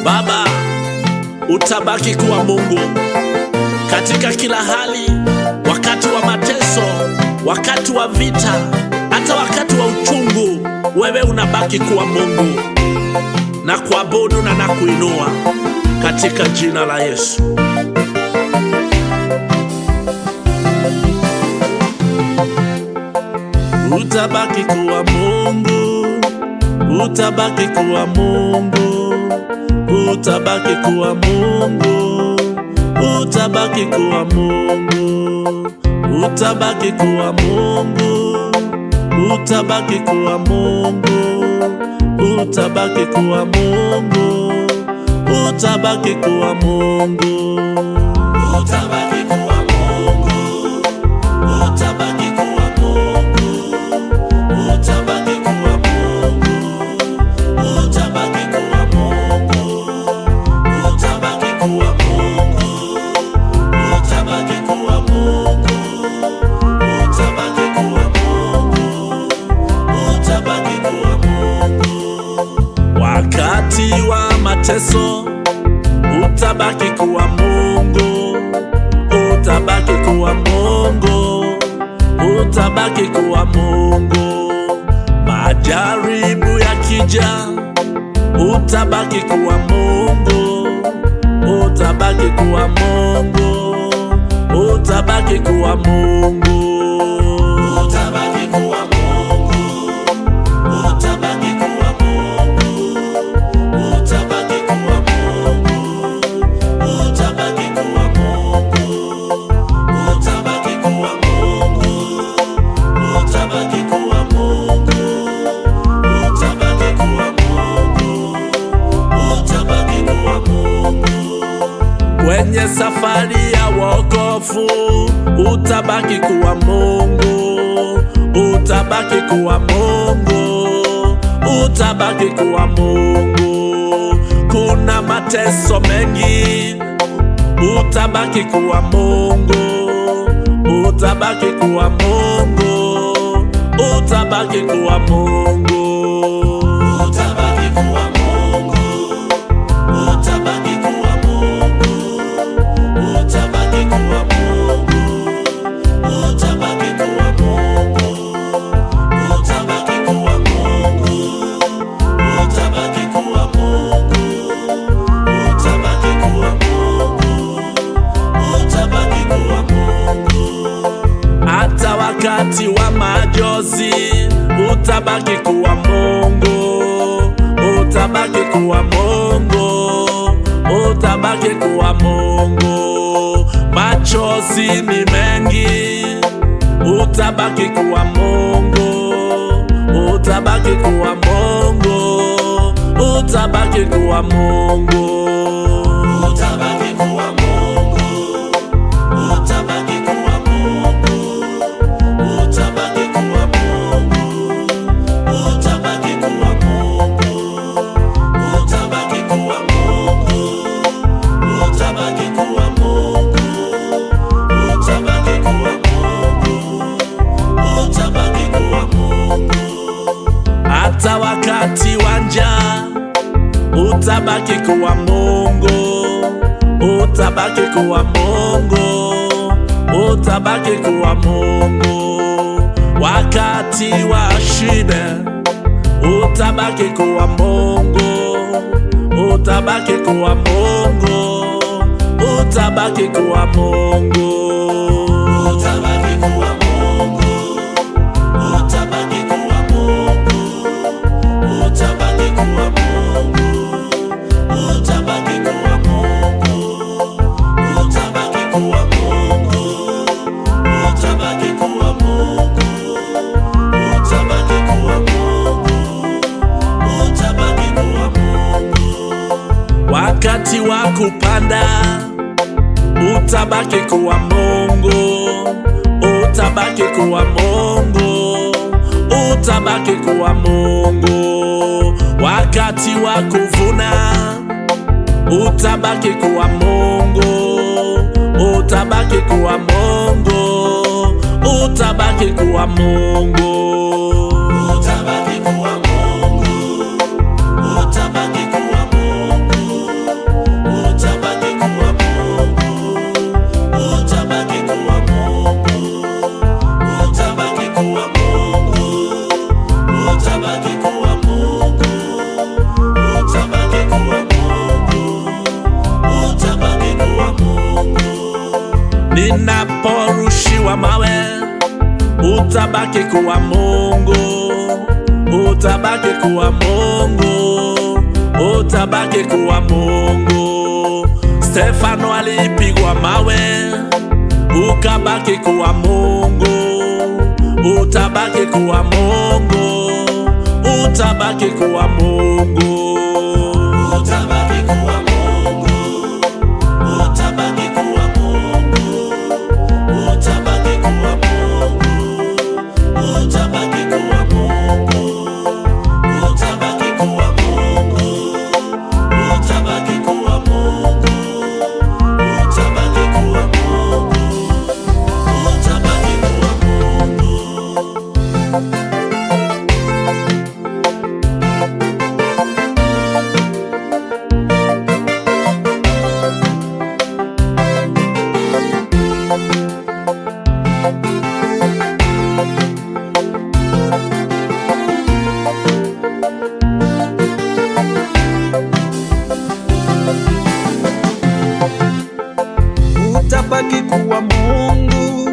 Baba, utabaki kuwa Mungu katika kila hali, wakati wa mateso, wakati wa vita, hata wakati wa uchungu. Wewe unabaki kuwa Mungu, na kuabudu na nakuinua katika jina la Yesu. Utabaki kuwa Mungu, utabaki kuwa Mungu, utabaki kuwa Mungu, utabaki kuwa Mungu, utabaki kuwa Mungu, utabaki kuwa Mungu, utabaki kuwa Mungu, utabaki kuwa Mungu, utabaki kuwa Mungu, utabaki kuwa Mungu, utabaki kuwa Mungu, utabaki kuwa Mungu, utabaki kuwa Mungu, utabaki kuwa Mungu, utabaki kuwa Mungu, utabaki kuwa Mungu. Wakati wa mateso utabaki kuwa Mungu, utabaki kuwa Mungu, utabaki kuwa Mungu. Majaribu yakija, utabaki kuwa Mungu, utabaki kuwa Mungu, utabaki kuwa Mungu, utabaki kuwa Mungu, utabaki kuwa Mungu, utabaki kuwa Mungu, utabaki kuwa Mungu, utabaki kuwa Mungu, utabaki kuwa Mungu, utabaki kuwa Mungu, utabaki kuwa Mungu. Kwenye safari ya wokovu utabaki kuwa Mungu, utabaki kuwa Mungu, utabaki kuwa Mungu. Kuna mateso mengi, utabaki kuwa Mungu, utabaki kuwa Mungu, utabaki kuwa Mungu, utabaki kuwa Mungu, utabaki kuwa Mungu, utabaki kuwa Mungu, utabaki kuwa Mungu, utabaki kuwa Mungu, utabaki kuwa Mungu, utabaki kuwa Mungu, utabaki kuwa Mungu. Hata wakati wa majonzi utabaki kuwa Mungu, utabaki kuwa Mungu, utabaki kuwa Mungu. Machozi ni mengi, utabaki kuwa Mungu, utabaki kuwa Mungu, utabaki kuwa Mungu, utabaki kuwa Mungu, utabaki kuwa Mungu, utabaki kuwa Mungu, utabaki kuwa Mungu, utabaki kuwa Mungu, utabaki kuwa Mungu, utabaki kuwa Mungu, utabaki kuwa Mungu. Hata wakati wa njaa utabaki kuwa Mungu, utabaki kuwa Mungu, utabaki kuwa Mungu. Wakati wa shida utabaki kuwa Mungu, utabaki kuwa Mungu, utabaki kuwa Mungu, utabaki kuwa Mungu, utabaki kuwa Mungu, utabaki kuwa Mungu, utabaki kuwa Mungu, utabaki kuwa Mungu, utabaki kuwa Mungu, utabaki kuwa Mungu, utabaki kuwa Mungu. Wakati wa kupanda utabaki kuwa Mungu, utabaki kuwa Mungu, utabaki kuwa Mungu. Wakati wa kuvuna utabaki kuwa Mungu, utabaki kuwa Mungu, utabaki kuwa Mungu, utabaki kuwa Mungu, utabaki kuwa Mungu, utabaki kuwa Mungu, utabaki kuwa Mungu, utabaki kuwa Mungu. Stefano alipigwa mawe, ukabaki kuwa Mungu, utabaki kuwa Mungu, utabaki kuwa Mungu, utabaki kuwa Mungu, utabaki kuwa Mungu, utabaki kuwa Mungu, utabaki kuwa Mungu, utabaki kuwa Mungu, utabaki kuwa Mungu, utabaki kuwa Mungu, utabaki kuwa Mungu. Utabaki kuwa Mungu,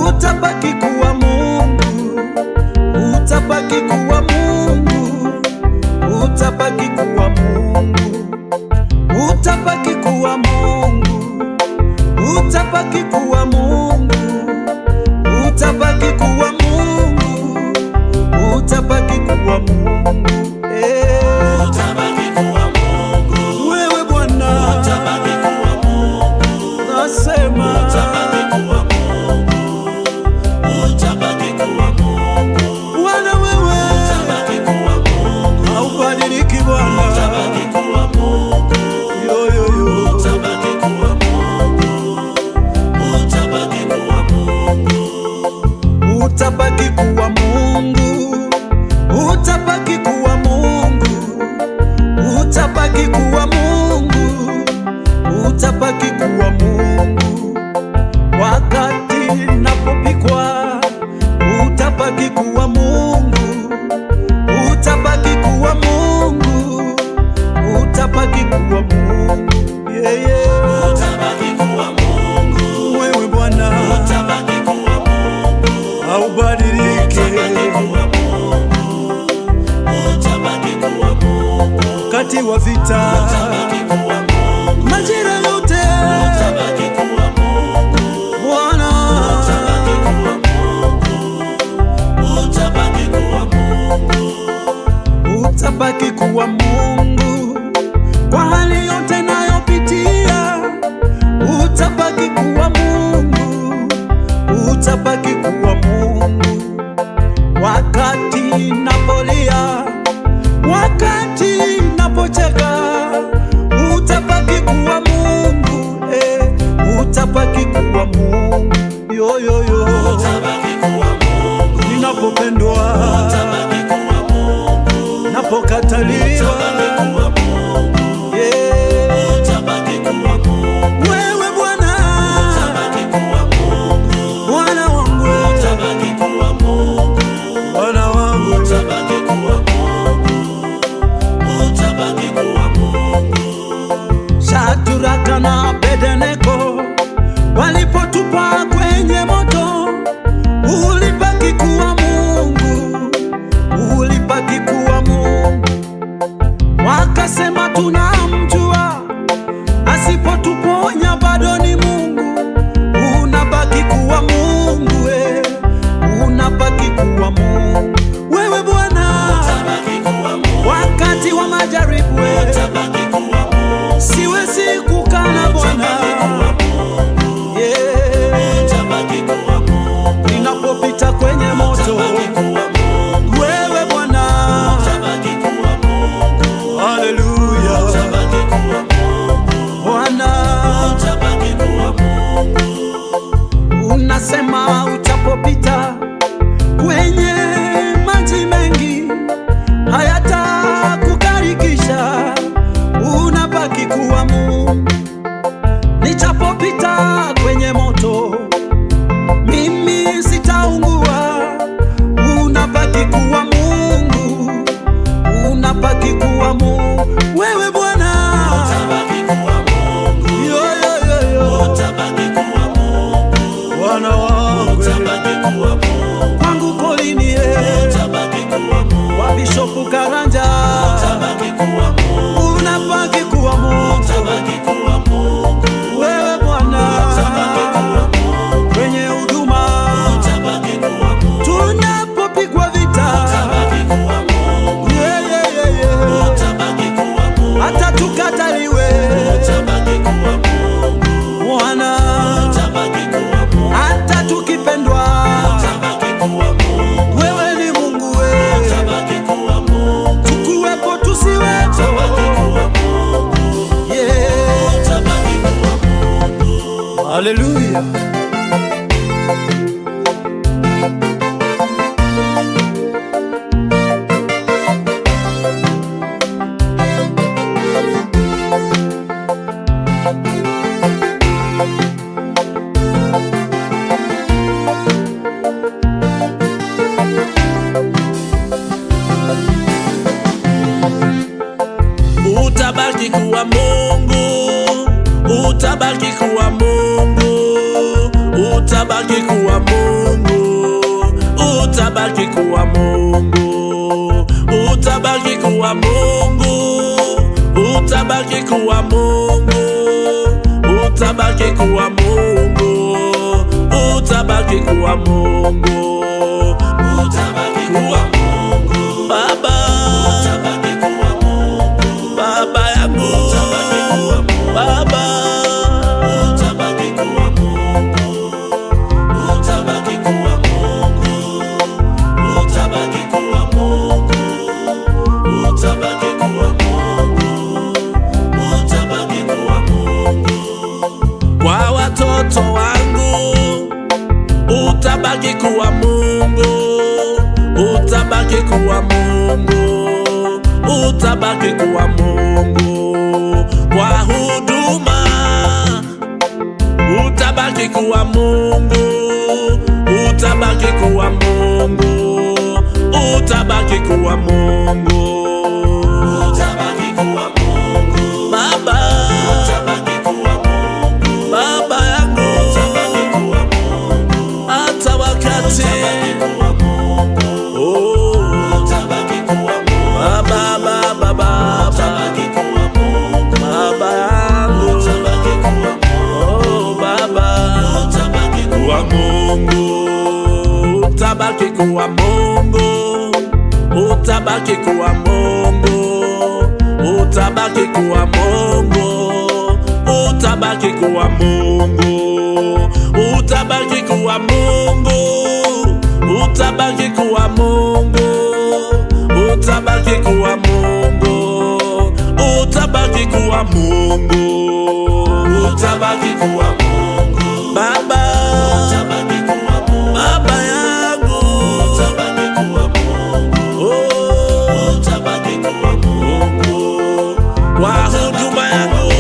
utabaki kuwa Mungu, utabaki kuwa Mungu, utabaki kuwa Mungu, utabaki kuwa Mungu, utabaki kuwa Mungu, utabaki kuwa Mungu, utabaki kuwa Mungu. Utabaki kuwa Mungu, wewe Bwana, utabaki kuwa Mungu, nasema utabaki kuwa Mungu, utabaki kuwa Mungu, Bwana wewe utabaki kuwa Mungu, haubadiliki Bwana, utabaki kuwa Mungu, utabaki kuwa Mungu, utabaki kuwa Mungu, utabaki kuwa Mungu, utabaki kuwa Mungu, utabaki kuwa Mungu, utabaki kuwa Mungu. Wakati napopikwa, utabaki kuwa Mungu, utabaki kuwa Mungu, utabaki kuwa Mungu. Utabaki kuwa Mungu, wewe Bwana, utabaki kuwa Mungu, haubadiliki, utabaki kuwa Mungu, utabaki kuwa Mungu. Wakati wa vita, utabaki kuwa Mungu, majira yote, utabaki kuwa Mungu, Bwana, utabaki kuwa Mungu, utabaki kuwa Mungu, utabaki kuwa Mungu. Kwa hali yote nayopitia, utabaki kuwa Mungu, utabaki kuwa Mungu. Wakati napolia, wakati napocheka, utabaki kuwa Mungu, utabaki kuwa Mungu. Utabaki kuwa Mungu. Ninapopendwa, utabaki kuwa Mungu. Napokataliwa, utabaki kuwa Mungu. Utabaki kuwa Mungu. Wewe Bwana, utabaki kuwa Mungu. Bwana wangu, utabaki kuwa Mungu. Bwana wangu, utabaki kuwa Haleluya. Utabaki kuwa Mungu, utabaki kuwa Mungu, utabaki kuwa Mungu, utabaki kuwa Mungu, utabaki kuwa Mungu, utabaki kuwa Mungu, utabaki kuwa Mungu, utabaki kuwa Mungu, utabaki kuwa Mungu, Baba. Baba yangu, Baba, utabaki kuwa Mungu, utabaki kuwa Mungu, utabaki kuwa Mungu, utabaki kuwa Mungu, utabaki kuwa Mungu. Kwa watoto wangu utabaki kuwa Mungu, utabaki kuwa Mungu, utabaki kuwa Mungu. Kwa huduma utabaki kuwa Mungu, utabaki kuwa Mungu, utabaki kuwa Mungu, utabaki kuwa Mungu. Baba, utabaki kuwa Mungu. Baba yangu, utabaki kuwa Mungu. Hata wakati utabaki kuwa Mungu. Oh, utabaki kuwa Mungu. Baba, Baba, utabaki kuwa Mungu. Baba yangu, utabaki kuwa Mungu. Oh, Baba, utabaki kuwa Mungu. Utabaki kuwa Mungu. Utabaki kuwa Mungu. Utabaki kuwa Mungu. Utabaki kuwa Mungu. Utabaki kuwa Mungu. Utabaki kuwa Mungu. Utabaki kuwa Mungu. Utabaki kuwa Mungu. Utabaki kuwa Mungu. Baba, utabaki kuwa Mungu. Baba yangu, utabaki kuwa Mungu. Oh, utabaki kuwa Mungu. Kwa huduma yangu,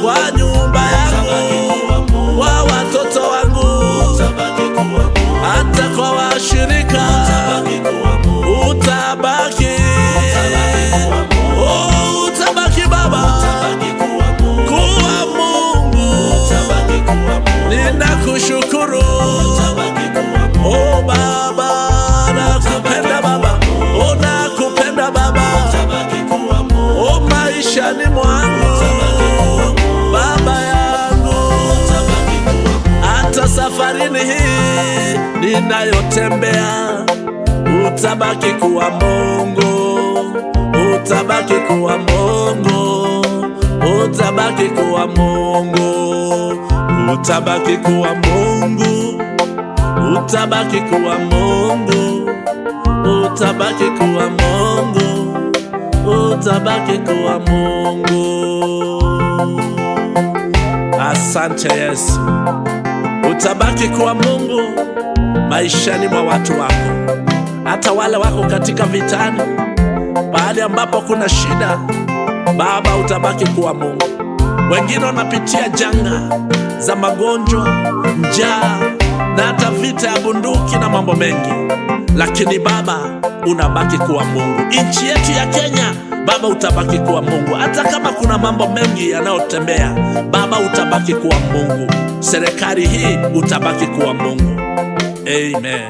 kwa nyumba yangu, kwa watoto wangu, utabaki kuwa Mungu. Hata kwa washirika, utabaki kuwa Mungu. Utabaki, oh, utabaki Baba, kuwa Mungu. Ninakushukuru, oh Baba, nakupenda Baba, oh nakupenda Baba, oh maishani mwangu Baba yangu, hata safarini hii ninayotembea utabaki kuwa Mungu, utabaki kuwa Mungu, utabaki kuwa Mungu, utabaki kuwa Mungu, utabaki kuwa Mungu, utabaki kuwa Mungu, utabaki kuwa Mungu. Asante Yesu, utabaki kuwa Mungu maishani mwa watu wako, hata wale wako katika vitani, pahali ambapo kuna shida. Baba, utabaki kuwa Mungu. Wengine wanapitia janga za magonjwa, njaa na hata vita ya bunduki na mambo mengi, lakini Baba unabaki kuwa Mungu. Nchi yetu ya Kenya, Baba utabaki kuwa Mungu. Hata kama kuna mambo mengi yanayotembea, Baba utabaki kuwa Mungu. Serikali hii utabaki kuwa Mungu. Amen.